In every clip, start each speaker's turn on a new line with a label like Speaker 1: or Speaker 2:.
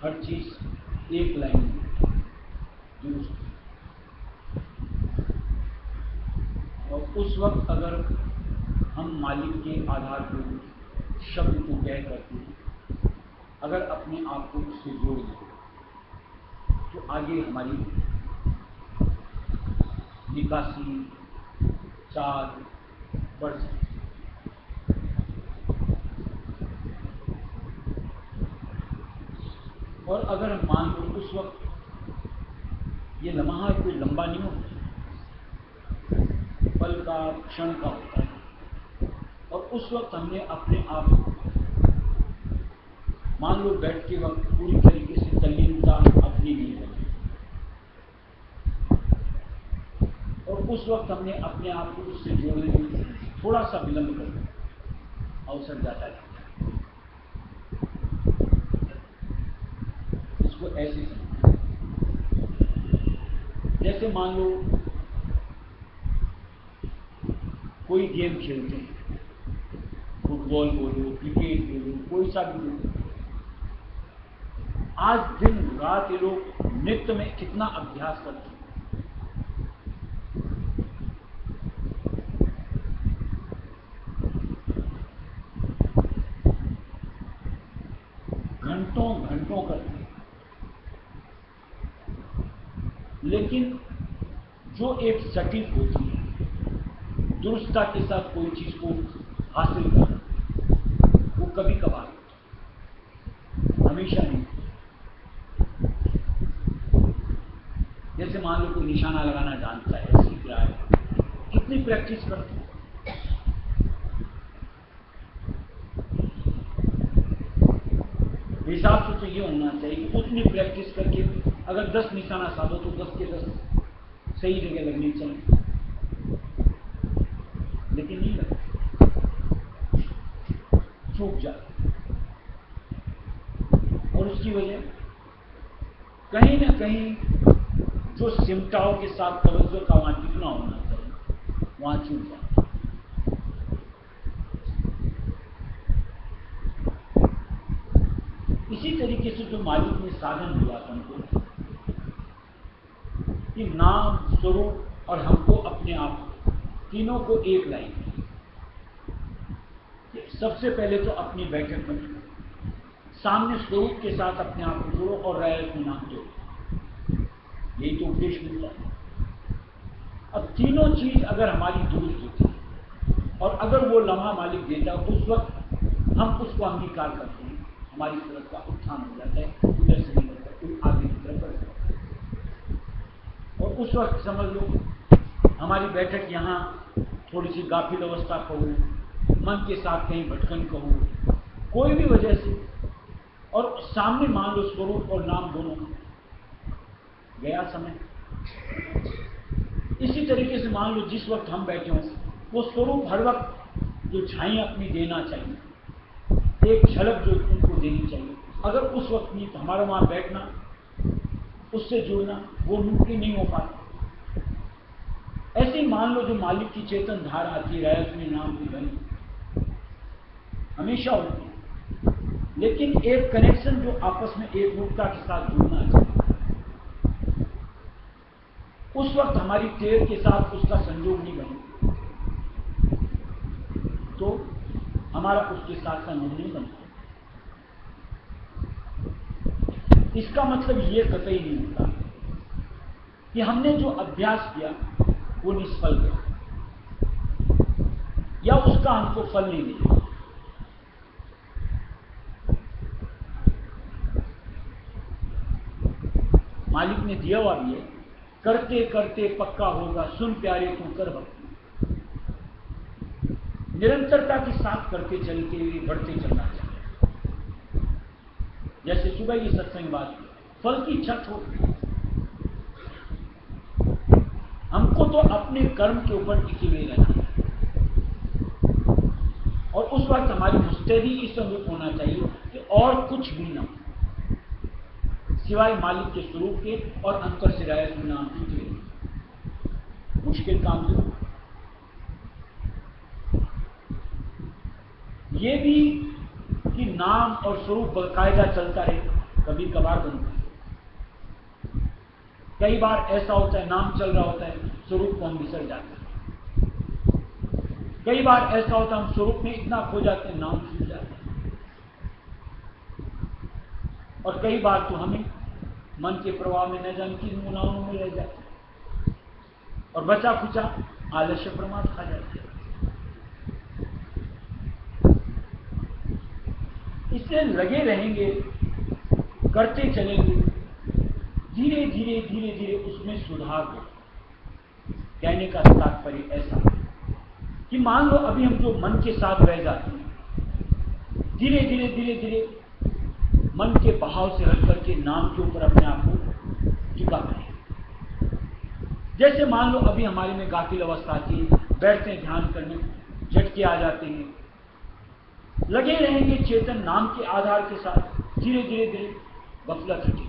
Speaker 1: हर चीज एक लाइन में दुरुस्त। और उस वक्त अगर हम मालिक के आधार पर शब्द को तय करते हैं, अगर अपने आप को उससे जोड़ दें, तो आगे हमारी निकासी चाल बढ़ सकती। और अगर हम मान लो उस वक्त ये लम्हा कोई लंबा नहीं होता, पल का क्षण का होता है, और उस वक्त हमने अपने आप मान लो बैठ के वक्त पूरी तरीके से तल्लीनता अपनी नहीं है, और उस वक्त हमने अपने आप को उससे जोड़ने में थोड़ा सा विलंब कर अवसर जाता है। इसको ऐसे समझें, जैसे मान लो कोई गेम खेलते हैं, फुटबॉल बोलो, क्रिकेट बोलो, कोई सा भी बोलो। आज दिन रात ये लोग नृत्य में कितना अभ्यास करते हैं। घंटों घंटों करते हैं, लेकिन जो एक सटीक होती है, दुरुस्तता के साथ कोई चीज को हासिल करना, वो कभी कभार, हमेशा नहीं। जैसे मान लो कोई निशाना लगाना जानता है, सीख रहा है, कितनी प्रैक्टिस करते हैं। हिसाब से तो ये होना चाहिए कि उतनी प्रैक्टिस करके अगर 10 निशाना साधो तो 10 के 10 सही जगह लगनी चाहिए, लेकिन नहीं लगता, चूक जाता। और उसकी वजह कहीं ना कहीं जो सिमटाओं के साथ तवज्जो का वहां टिकना होना चाहिए, वहां चूक जाता। इसी तरीके से जो मालिक ने साधन दिया हमको, कि नाम, स्वरूप और हमको अपने आप तीनों को एक लाइन। सबसे पहले तो अपनी बैठक में सामने स्वरूप के साथ अपने आप को जोड़ो और रायत में नाम दो, यही तो उद्देश्य मिलता है। अब तीनों चीज अगर हमारी दुरुस्त होती है और अगर वो लम्हा मालिक देता है, उस वक्त हम उसको अंगीकार करते हैं, हमारी तरफ का उत्थान हो जाता है, उधर से नहीं होता, कोई आगे की तरफ बढ़ जाता है। और उस वक्त समझ लो हमारी बैठक यहाँ थोड़ी सी गाफिल अवस्था कहो, मन के साथ कहीं भटकन कहो, कोई भी वजह से, और सामने मान लो स्वरूप और नाम दोनों, गया समय। इसी तरीके से मान लो जिस वक्त हम बैठे हों, वो स्वरूप हर वक्त जो छाई अपनी देना चाहिए, एक झलक जो उनको देनी चाहिए, अगर उस वक्त नहीं तो हमारा वहां बैठना, उससे जुड़ना, वो मुमकिन नहीं हो पाता। ऐसे ही मान लो जो मालिक की चेतन धारा आती है, रायत में नाम की बनी हमेशा होती है, लेकिन एक कनेक्शन जो आपस में एक रूपता के साथ जुड़ना चाहिए, उस वक्त हमारी तेर के साथ उसका संयोग नहीं बने, तो हमारा उसके साथ संयोग नहीं बनता। इसका मतलब ये कतई नहीं होता कि हमने जो अभ्यास किया वो निष्फल गया या उसका हमको फल नहीं मिला। मालिक ने दिया हुआ भी है, करते करते पक्का होगा, सुन प्यारे तू कर भक्ति। निरंतरता के साथ करते चलते बढ़ते चलना चाहिए। जैसे सुबह की सत्संग बात, फल की इच्छा छोड़, हमको तो अपने कर्म के ऊपर टिके हुए रहना है, और उस वक्त हमारी मुस्तैदी इस अनुरूप होना चाहिए कि और कुछ भी ना सिवाय मालिक के स्वरूप के और अंतर से रायत में नाम की। मुश्किल काम जरूर, ये भी कि नाम और स्वरूप बाकायदा चलता रहे, कभी कभार बनता है। कई बार ऐसा होता है, नाम चल रहा होता है, स्वरूप को हम बिसर जाते हैं। कई बार ऐसा होता है, हम स्वरूप में इतना खो जाते हैं, नाम छूट जाते हैं। और कई बार तो हमें मन के प्रवाह में न जाने किन गुनाहों में रह जाते हैं और बचा खुचा आलस्य प्रमाद खा जाते हैं। इसलिए लगे रहेंगे, करते चलेंगे, धीरे धीरे धीरे धीरे उसमें सुधार हो। कहने का तात्पर्य ऐसा कि मान लो अभी हम जो मन के साथ रह जाते हैं, धीरे धीरे धीरे धीरे मन के बहाव से हट करके नाम के ऊपर अपने आप को झुका करें। जैसे मान लो अभी हमारे में गाफिल अवस्था आती है, बैठते हैं ध्यान करने, झटके आ जाते हैं, लगे रहेंगे चेतन नाम के आधार के साथ, धीरे धीरे धीरे गफलत हटेगी,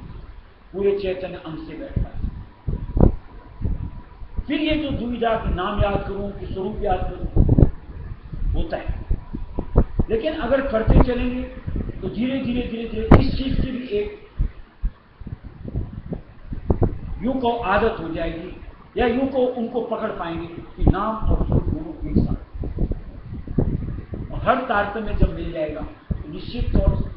Speaker 1: पूरे चैतन्य अंग से बैठता है। फिर ये जो दुविधा कि नाम याद करूं कि स्वरूप याद करूं, होता है। लेकिन अगर करते चलेंगे तो धीरे धीरे धीरे धीरे इस चीज से भी एक यूं को आदत हो जाएगी, या यूं को उनको पकड़ पाएंगे कि नाम और स्वरूप दोनों एक साथ। और हर तारतम्य जब मिल जाएगा तो निश्चित तौर से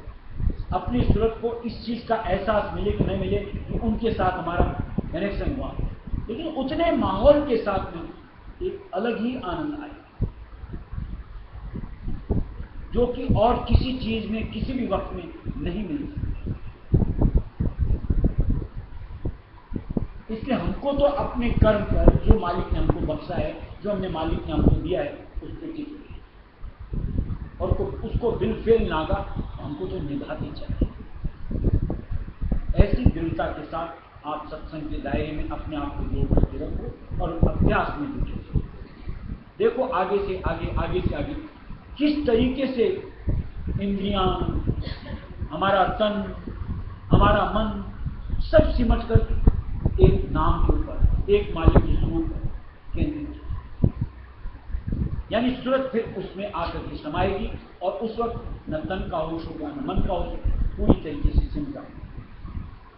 Speaker 1: अपनी सूरत को इस चीज का एहसास मिले कि नहीं मिले कि उनके साथ हमारा कनेक्शन हुआ, लेकिन उतने माहौल के साथ में एक अलग ही आनंद आएगा जो कि और किसी चीज में किसी भी वक्त में नहीं मिल सकती। इसलिए हमको तो अपने कर्म पर जो मालिक ने हमको बख्शा है, जो हमने मालिक ने हमको दिया है, उस पर टिक और उसको बिलफेल नागा हमको तो निभाते चाहिए। ऐसी दृढ़ता के साथ आप सत्संग के दायरे में अपने आप को जोड़ करके रखो और अभ्यास में जुटे। देखो आगे से आगे, आगे से आगे किस तरीके से इंद्रियां, हमारा तन, हमारा मन सब सिमट कर एक नाम के ऊपर, एक मालिक के स्वरूप केंद्रित, यानी सूरत फिर उसमें आकर के समाएगी और उस वक्त न तन का होश होगा न मन का होश, पूरी तरीके से सिमट जाएगी।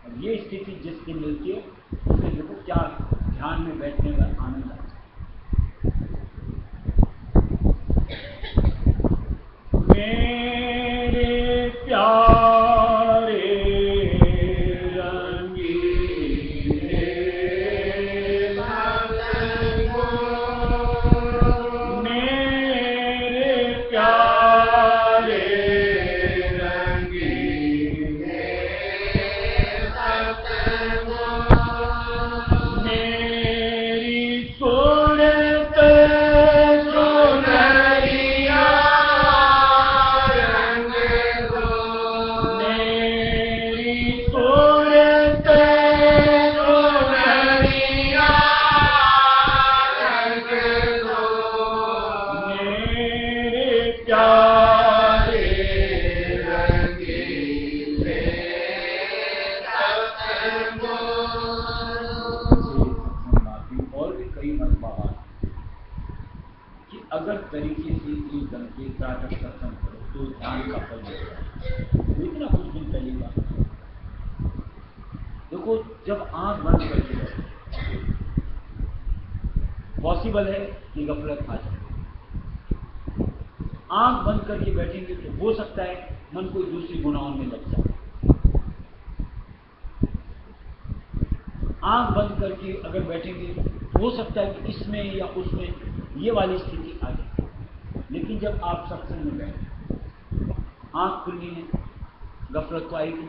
Speaker 1: और ये स्थिति जिस दिन मिलती है उसमें देखो क्या ध्यान में बैठने का आनंद आता है। मेरे प्यारे तरीके से एकदम के त्राटक सत्संग करो तो ध्यान का फल मिलेगा। देखना कुछ दिन पहले बात देखो, जब आंख बंद करके पॉसिबल है कि गफलत आ जाए। आंख बंद करके बैठेंगे तो हो सकता है मन कोई दूसरी गुनाहों में लग जाए। आंख बंद करके अगर बैठेंगे तो हो सकता है कि इसमें या उसमें ये वाली स्थिति आ जाए। लेकिन जब आप सत्संग में बैठे, आंख खुलनी है, गफलत तो आएगी,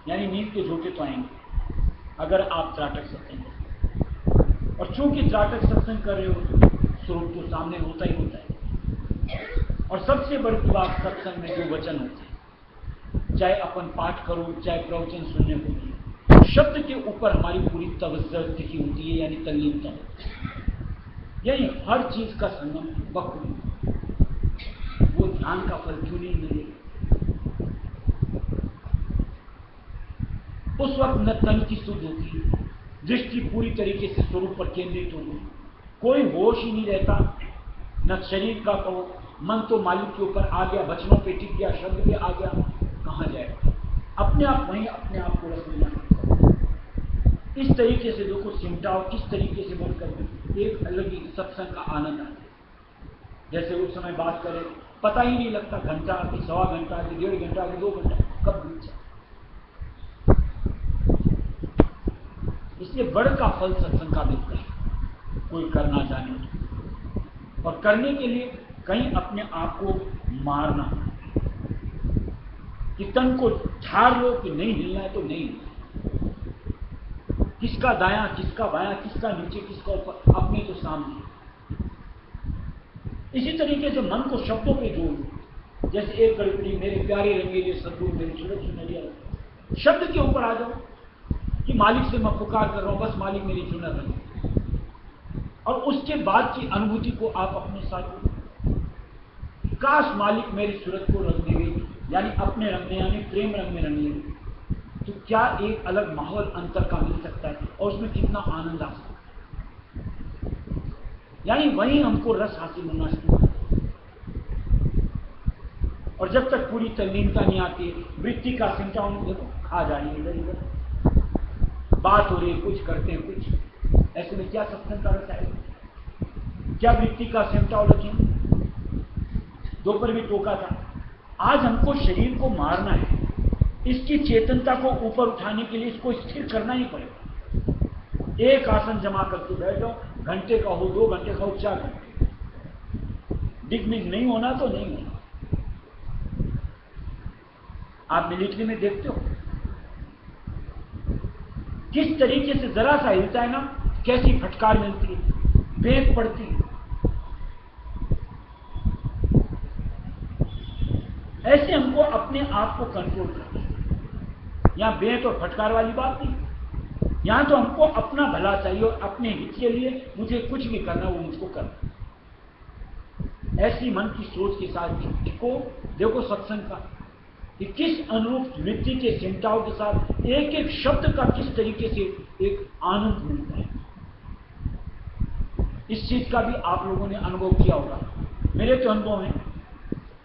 Speaker 1: यानी नींद के झोंके तो आएंगे अगर आप त्राटक सत्संग करें। और चूंकि त्राटक सत्संग कर रहे हो स्वरूप तो सामने होता ही होता है। और सबसे बड़ी बात सत्संग में जो वचन होते हैं, चाहे अपन पाठ करो चाहे प्रवचन सुनने होती है, शब्द के ऊपर हमारी पूरी तवज्जो टिकी होती है, यानी तल्लीनता होती है। यही हर चीज का संगम बखूबी, वो ध्यान का फल क्यों नहीं मिलेगा? उस वक्त न तन की सुध होती, दृष्टि पूरी तरीके से स्वरूप पर केंद्रित होगी, कोई होश ही नहीं रहता, न शरीर का कहो, मन तो मालिक के ऊपर आ गया, वचनों पे टिक गया, शब्द पे आ गया, कहां जाएगा? अपने आप वहीं अपने आप को रस मिला। इस तरीके से देखो सिमटाओ किस तरीके से बोलकर एक अलग ही सत्संग का आनंद आता है। जैसे उस समय बात करें, पता ही नहीं लगता घंटा कि सवा घंटा कि 1.5 घंटा कि 2 घंटा कब बीत जाए। इसलिए बड़ का फल सत्संग का मिलता है, कोई करना जाने और करने के लिए कहीं अपने आप को मारना कि तन को ठार लो कि नहीं हिलना है तो नहीं, किसका दायां किसका बायां किसका नीचे किसका ऊपर, अपने तो सामने। इसी तरीके से मन को शब्दों पे जोड़ लो। जैसे एक गड़बड़ी मेरे प्यारे रंगीले सद्गुरु मेरी सूरत सुनरिया, शब्द के ऊपर आ जाओ कि मालिक से मैं पुकार कर रहा हूं, बस मालिक मेरी चुनर रंग, और उसके बाद की अनुभूति को आप अपने साथ, काश मालिक मेरी सूरत को रंग दे गई, यानी अपने रंग में यानी प्रेम रंग में रंग ले, तो क्या एक अलग माहौल अंतर का मिल सकता है और उसमें कितना आनंद आ सकता है। यानी वहीं हमको रस हासिल होना शुरू है। और जब तक पूरी तल्लीनता नहीं आती, वृत्ति का सिमटाओ, देखो आ जा रही है इधर इधर बात हो रही है, कुछ करते हैं कुछ, ऐसे में क्या सत्संग का रस आएगा? क्या वृत्ति का सिमटाओ रखें? दोपहर भी टोका था, आज हमको शरीर को मारना है, इसकी चेतनता को ऊपर उठाने के लिए इसको स्थिर करना ही पड़ेगा। एक आसन जमा करके बैठ जाओ, घंटे का हो 2 घंटे का हो 4 घंटे, डिगमिग नहीं होना तो नहीं होना। आप मिलिट्री में देखते हो किस तरीके से जरा सा हिलता है ना, कैसी फटकार मिलती है, बेग पड़ती है। ऐसे हमको अपने आप को कंट्रोल करना है। यहां बेत और फटकार वाली बात नहीं, यहां तो हमको अपना भला चाहिए और अपने हित के लिए मुझे कुछ भी करना वो मुझको करना। ऐसी मन की सोच के साथ को देखो सत्संग का कि किस अनुरूप वृत्ति के चिंताओं के साथ एक एक शब्द का किस तरीके से एक आनंद मिलता है। इस चीज का भी आप लोगों ने अनुभव किया होगा। मेरे तो अनुभव है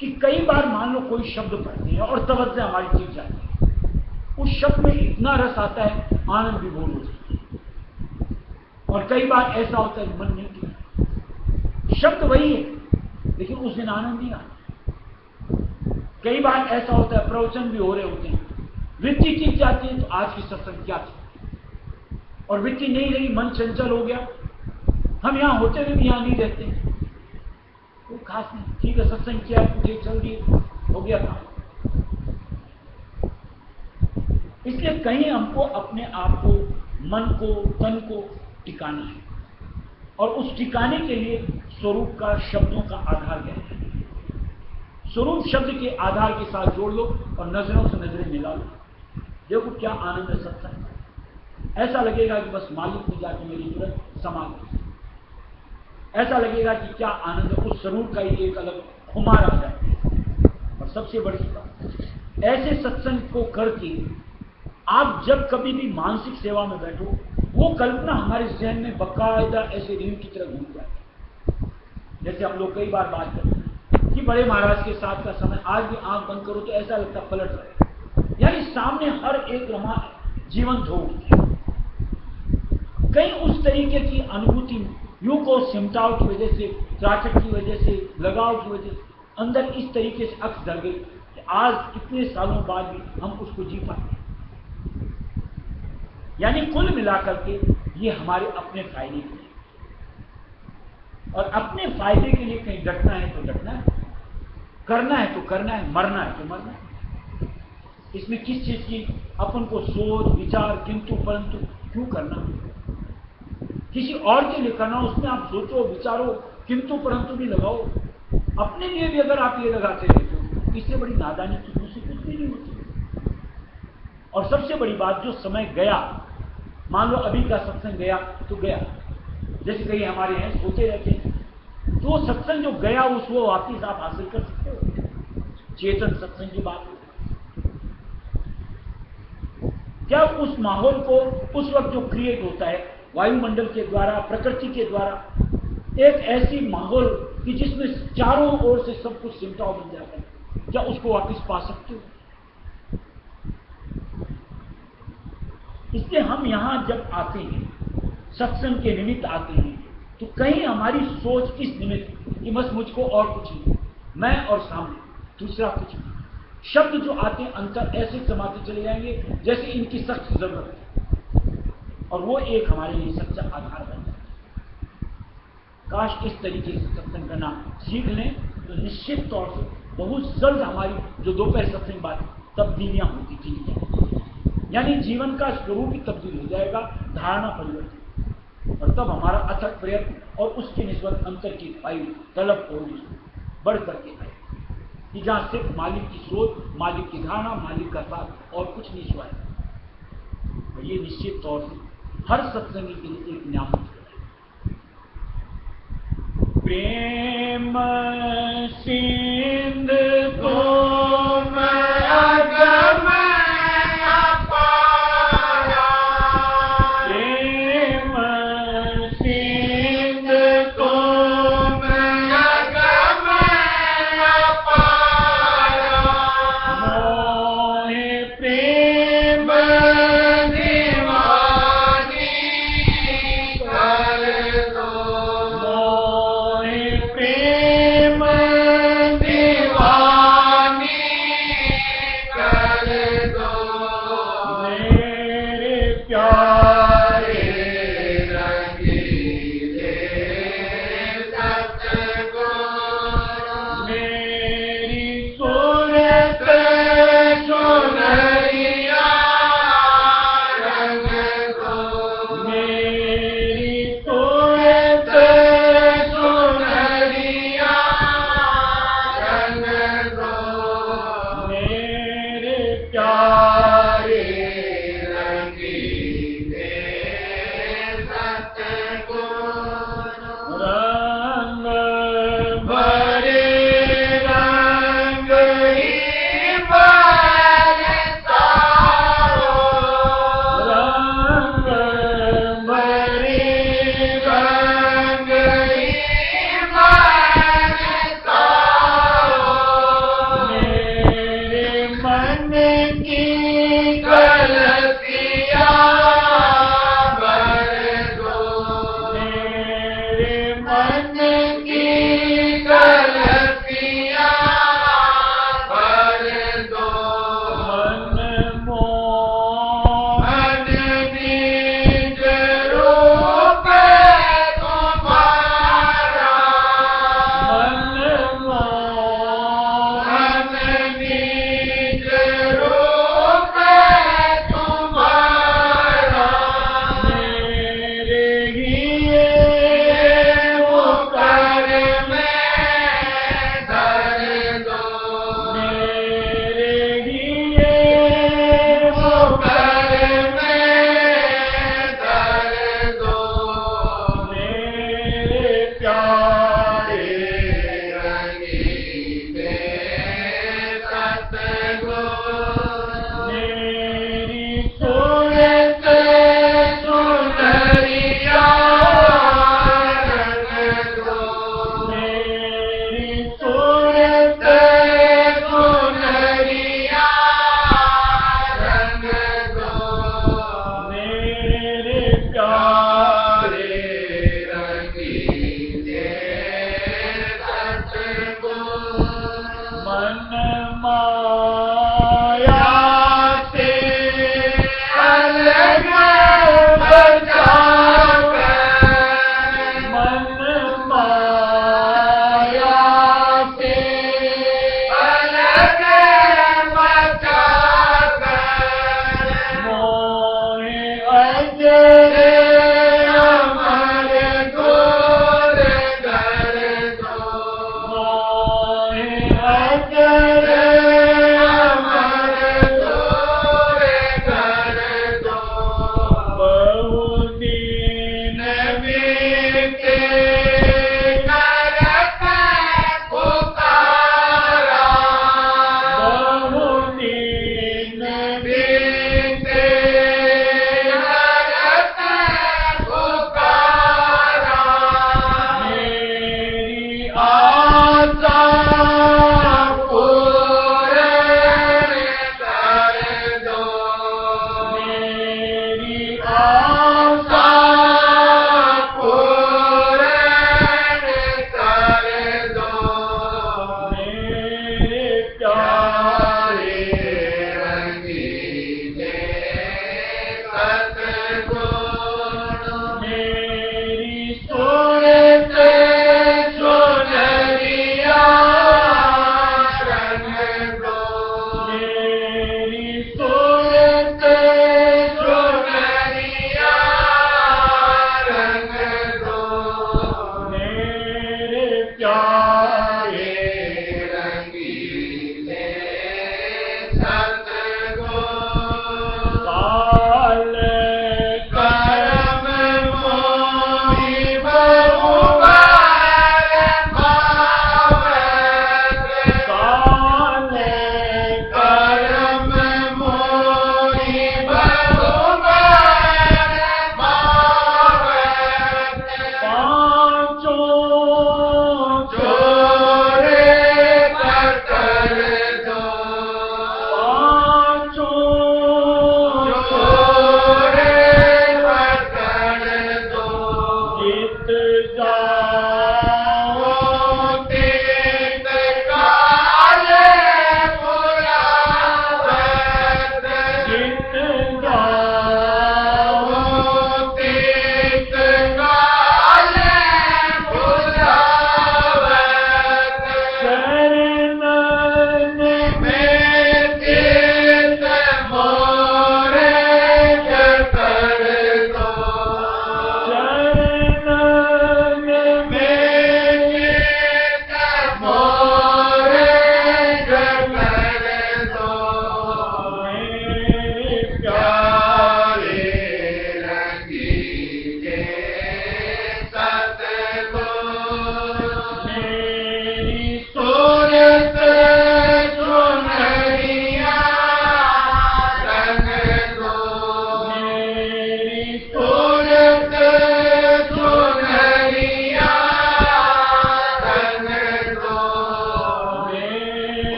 Speaker 1: कि कई बार मान लो कोई शब्द पढ़ते हैं और तवज्जो हमारी चीज जाती है, उस शब्द में इतना रस आता है, आनंद विभोर हो जाता है। और कई बार ऐसा होता है मन नहीं किया, शब्द वही है लेकिन उस दिन आनंद नहीं आता। कई बार ऐसा होता है प्रवचन भी हो रहे होते हैं, वृत्ति टिक जाती है तो आज की सत्संग क्या थी, और वृत्ति नहीं रही, मन चंचल हो गया, हम यहां होते हुए भी यहां नहीं रहते, कोई खास नहीं, ठीक है सत्संग किया, मुझे चल दिए, हो गया था। इसलिए कहीं हमको अपने आप को, मन को, तन को टिकाना है, और उस टिकाने के लिए स्वरूप का, शब्दों का आधार क्या है। स्वरूप शब्द के आधार के साथ जोड़ लो और नजरों से नजरें मिला लो, देखो क्या आनंद है सत्संग। ऐसा लगेगा कि बस मालिक में जाके मेरी तुरंत समा गई, ऐसा लगेगा कि क्या आनंद है, उस स्वरूप का ही एक अलग खुमार आ जाए। और सबसे बड़ी बात, ऐसे सत्संग को करके आप जब कभी भी मानसिक सेवा में बैठो, वो कल्पना हमारे जहन में बकायदा ऐसे रीढ़ की तरह घूम जाए। जैसे हम लोग कई बार बात करते हैं कि बड़े महाराज के साथ का समय, आज भी आंख बंद करो तो ऐसा लगता पलट रहे, यानी सामने हर एक लम्हा जीवंत हो। कहीं उस तरीके की अनुभूति यूं को सिमटाव की वजह से, त्राटक की वजह से, लगाव की वजह से अंदर इस तरीके से अक्स धर गई कि आज इतने सालों बाद भी हम उसको जी पाते। यानी कुल मिलाकर के ये हमारे अपने फायदे के लिए, और अपने फायदे के लिए कहीं डटना है तो डटना है, करना है तो करना है, मरना है तो मरना है। इसमें किस चीज की अपन को सोच विचार किंतु परंतु क्यों करना? किसी और के लिए करना, उसमें आप सोचो विचारो किंतु परंतु भी लगाओ। अपने लिए भी अगर आप ये लगाते रहते हो, इससे बड़ी नादानी की दूसरी कुछ भी नहीं होती। और सबसे बड़ी बात, जो समय गया, मान लो अभी का सत्संग गया तो गया, जैसे कई हमारे हैं सोते रहते हैं, तो सत्संग जो गया उसको वापिस आप हासिल कर सकते हो। चेतन सत्संग की बात हो, क्या उस माहौल को उस वक्त जो क्रिएट होता है वायुमंडल के द्वारा, प्रकृति के द्वारा, एक ऐसी माहौल कि जिसमें चारों ओर से सब कुछ सिमटाव बन जाता है, क्या उसको वापिस पा सकते हो? इसलिए हम यहाँ जब आते हैं, सत्संग के निमित्त आते हैं, तो कहीं हमारी सोच इस निमित्त कि बस मुझको और कुछ नहीं, मैं और सामने दूसरा कुछ नहीं। शब्द जो आते हैं अंतर ऐसे समाते चले जाएंगे जैसे इनकी सख्त जरूरत है, और वो एक हमारे लिए सच्चा आधार बन जाए। काश इस तरीके से सत्संग करना सीख लें तो निश्चित तौर से बहुत जल्द हमारी जो दोपहर सत्संग बात तब्दीलियां होती चली जाएंगी, यानी जीवन का स्वरूप ही तब्दील हो जाएगा, धारणा परिवर्तन, और तब हमारा अथक प्रयत्न और उसके निस्बत अंतर की फाइल तलब और बढ़ करके आए कि जहां सिर्फ मालिक की सोच, मालिक की धारणा, मालिक का साथ और कुछ नहीं सुनाए। और ये निश्चित तौर से हर सत्संगी के लिए एक नियामत है। प्रेम सिंध तुम अगम अपारा, प्रेम सिंध तुम अगम अपारा, मोहे प्रेम दीवानी कर दो,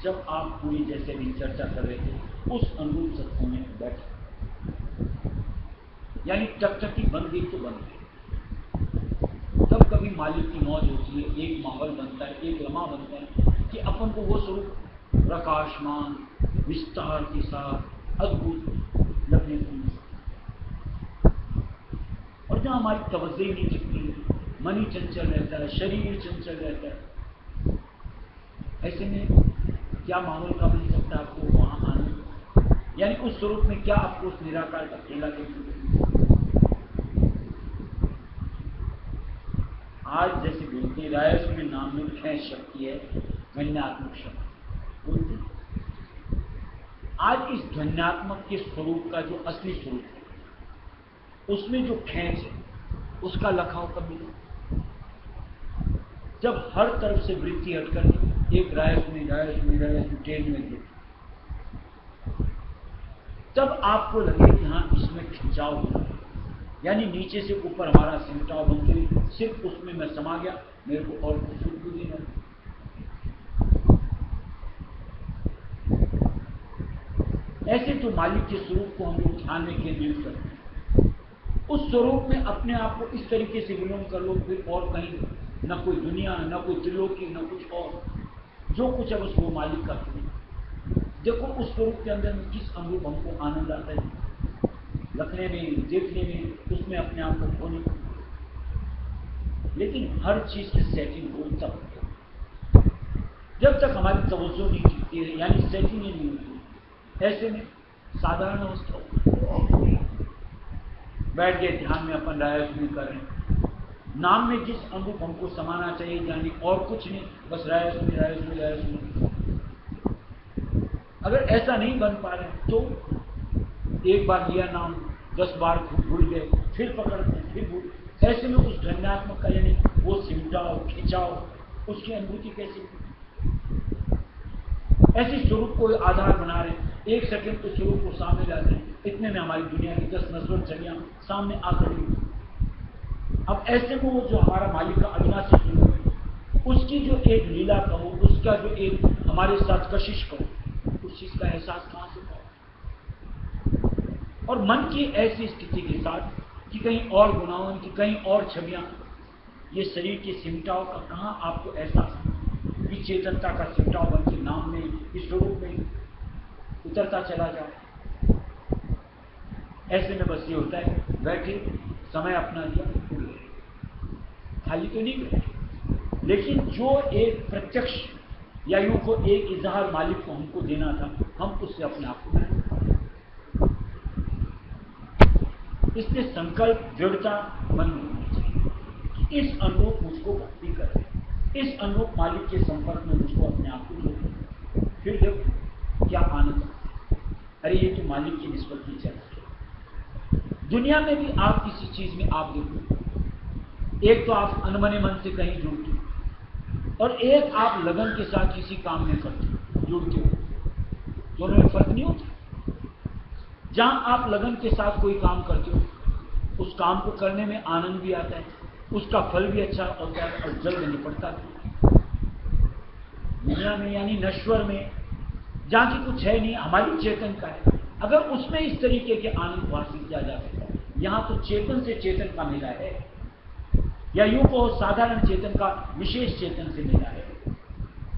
Speaker 1: जब आप पूरी जैसे भी चर्चा कर रहे थे उस अनुरूप सत्संग में बैठे, यानी टकटकी बन गई तो बन गई। तब कभी मालिक की मौज होती है, एक माहौल बनता है, एक लम्हा बनता है कि अपन को वो स्वरूप प्रकाशमान विस्तार के साथ अद्भुत लगने को मिल सकता है। और जहाँ हमारी तवज्जो ही नहीं टिकती, मन ही चंचल रहता है, शरीर ही चंचल रहता है, ऐसे में क्या माहौल का मिल सकता है आपको वहां आने, यानी उस स्वरूप में क्या आपको उस निराकार का अकेला देखने। आज जैसे बोलते रायस में नाम में खेच शक्ति है, ध्वन्यात्मक शक्ति बोलते। आज इस ध्वन्यात्मक के स्वरूप का जो असली स्वरूप है, उसमें जो खेच है, उसका लखाव कब मिले? जब हर तरफ से वृत्ति हटकर एक रायस में टेल में गिर, तब आपको लगे कि हाँ इसमें खिंचाव हो रहा है, यानी नीचे से ऊपर हमारा सिमटाव बन गई, सिर्फ उसमें मैं समा गया, मेरे को और कुछ भी नहीं है। ऐसे तो मालिक के स्वरूप को हम लोग ध्यान में केंद्रित करते हैं, उस स्वरूप में अपने आप को इस तरीके से विलोम कर लो, फिर और कहीं न कोई दुनिया, न कोई त्रिलोकी, न कुछ और, जो कुछ है बस वो मालिक का स्वरूप। देखो उस स्वरूप के अंदर में किस अनुरूप हमको आनंद आता है, लखने में, देखने में, उसमें अपने आप को खोने। लेकिन हर चीज की सेटिंग हो तब, जब तक हमारी तवज्जो नहीं खींचती है, यानी सेटिंग ही नहीं होती, ऐसे में साधारण अवस्था बैठ गए ध्यान में, अपन रायस नहीं कर रहे हैं, नाम में जिस अनुभव हमको समाना चाहिए, यानी और कुछ नहीं, बस रायस में रायस में रायस में। अगर ऐसा नहीं बन पा रहे तो एक बार लिया नाम, 10 बार भूल गए, फिर पकड़ते फिर भूल, ऐसे में उस ध्यानात्मक का यानी वो सिमटाओ खिंचाओ, उसकी अनुभूति कैसी, ऐसे स्वरूप को आधार बना रहे, एक सेकंड तो स्वरूप को सामने लाते हैं, इतने में हमारी दुनिया की 10 नस्बत छवियां सामने आ खड़ी। अब ऐसे में वो जो हमारा मालिक का अविनाशी स्वरूप है, उसकी जो एक लीला कहो, उसका जो एक हमारे साथ कशिश कहो, उस चीज का एहसास कहां से करो। और मन की ऐसी स्थिति के साथ कि कहीं और गुनाहों की कहीं और छवियां, ये शरीर के सिमटाव का कहां आपको एहसास, कि चेतनता का सिमटाव बन के नाम में, इस स्वरूप में उतरता चला जाए। ऐसे में बस ये होता है, बैठे समय अपना दिया, खाली तो नहीं गए, लेकिन जो एक प्रत्यक्ष या यूं को एक इजहार मालिक को हमको देना था, हम उससे अपने आप को बनाए। इसलिए संकल्प दृढ़ता मन में होनी चाहिए कि इस अनुरूप मुझको भक्ति करे, इस अनुरूप मालिक के संपर्क में मुझको अपने आप को जोड़े। फिर देखो क्या आनंद, अरे ये तो मालिक की निस्बत की चल। दुनिया में भी आप किसी चीज में आप देखो, एक तो आप अनमने मन से कहीं जुड़ते हो, और एक आप लगन के साथ किसी काम में करते जुड़ते हो, दोनों में फर्क नहीं होता। जहां आप लगन के साथ कोई काम करते हो, उस काम को करने में आनंद भी आता है, उसका फल भी अच्छा होता है और जल्द निपटता भी। दुनिया में यानी नश्वर में, जहां की कुछ है नहीं, हमारी चेतन का है, अगर उसमें इस तरीके के आनंद को हासिल किया जा सकता है, यहां तो चेतन से चेतन का मिला है, या यूं को साधारण चेतन का विशेष चेतन से मिला है,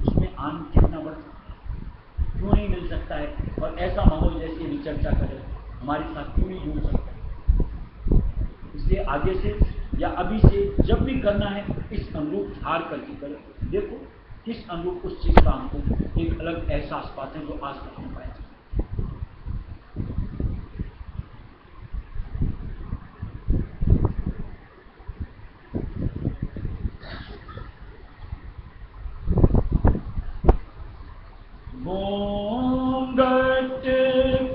Speaker 1: उसमें आनंद कितना बढ़ता है, क्यों नहीं मिल सकता है। और ऐसा माहौल जैसे भी चर्चा करें हमारे साथ क्यों नहीं जुड़ सकता। इसलिए आगे से या अभी से जब भी करना है, इस अनुरूप हार करके करें। देखो किस अनुरूप उस चीज का हमको एक अलग एहसास पाते हैं जो आज तक नहीं पाया। घूंघट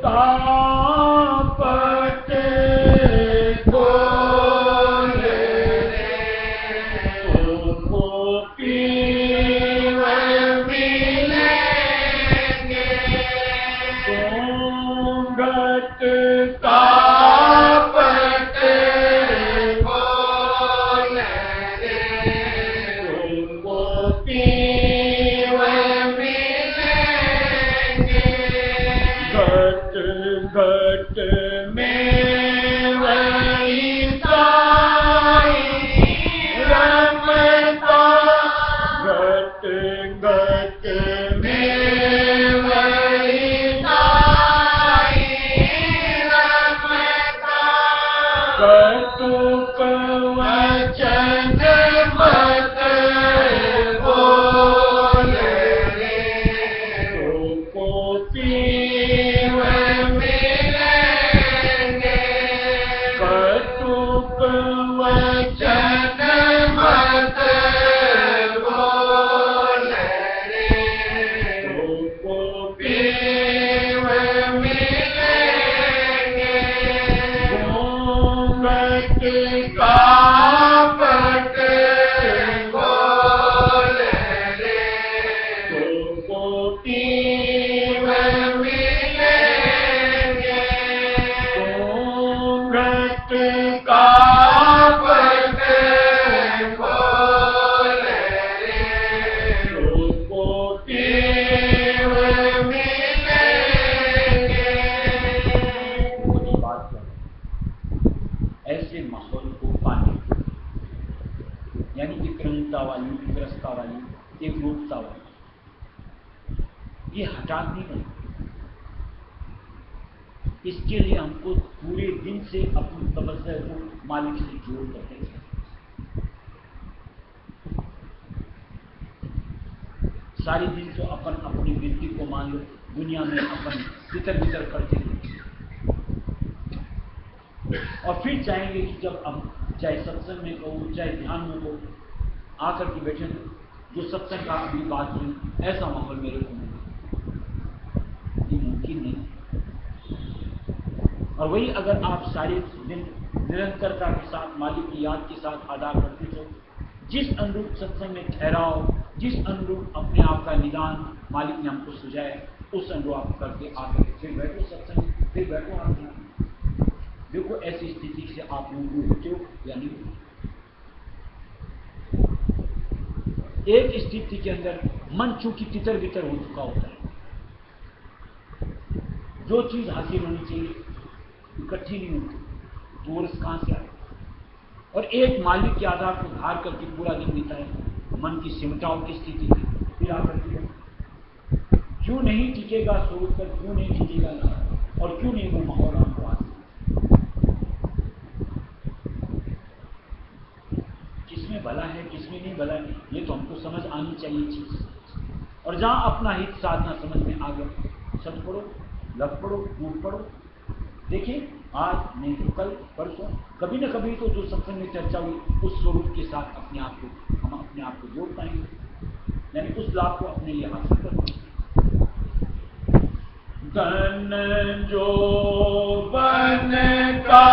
Speaker 1: कापट खोले तुमको पीवर मिलेंगे, घूंघट कापट खोले तुमको घट में वही साई रमता, घट घट में वही साई रमता, कटुक वचन मत बोले तुमको वाली विग्रस्ता वाली एक रूपता वाली, ये हठात नहीं बनती। इसके लिए हमको पूरे दिन से अपनी तपस्या को मालिक से जोड़ करके सारी दिन तो अपन अपनी वृत्ति को मान लो दुनिया में अपन तितर बितर करते हैं, और फिर चाहेंगे कि जब हम चाहे सत्संग में कहो चाहे ध्यान में हो आकर के बैठे जो सत्संग का अभी बात हुई ऐसा माहौल मेरे को मिले, ये मुमकिन नहीं। और वही अगर आप सारे दिन निरंतरता के साथ मालिक की याद के साथ अदा करते हो, जिस अनुरूप सत्संग में ठहराओ, जिस अनुरूप अपने आप का निदान मालिक ने हमको सुझाया, उस अनुरूप आप करके आकर फिर बैठो सत्संग, फिर बैठो आप ध्यान। देखो ऐसी स्थिति से आप लोग होते हो या नहीं होते। एक स्थिति के अंदर मन चूंकि तितर बितर हो चुका होता है, जो चीज हासिल होनी चाहिए इकट्ठी नहीं होती, तो वो कहां से आए। और एक मालिक के आधार को धार करके पूरा दिन बिताए, मन की सिमटाओं की स्थिति थी, फिर आकर के क्यों नहीं टिकेगा सोच कर, क्यों नहीं टिकेगा ना, और क्यों नहीं वो माहौल आपको आ, किसमें भला है किसमें नहीं भला है, ये तो हमको समझ आनी चाहिए चीज। और जहां अपना हित साधना समझ में आ गया, सच पढ़ो, लग पढ़ो, झूठ पढ़ो, देखिए आज नहीं तो कल परसों कभी न कभी तो जो सत्संग में चर्चा हुई उस स्वरूप के साथ अपने आप को हम अपने आप को जोड़ पाएंगे, यानी उस लाभ को अपने लिए हासिल कर पाएंगे। धन जो बन का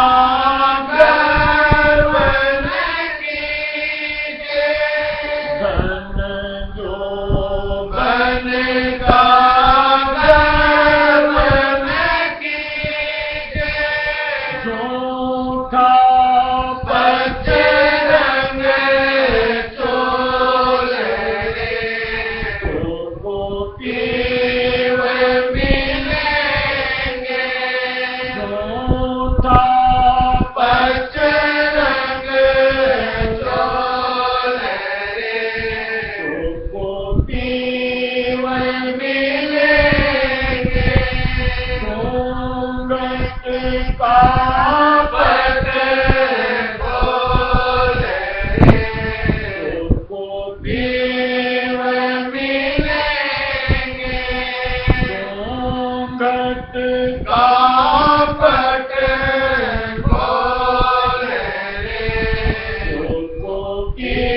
Speaker 1: Yeah.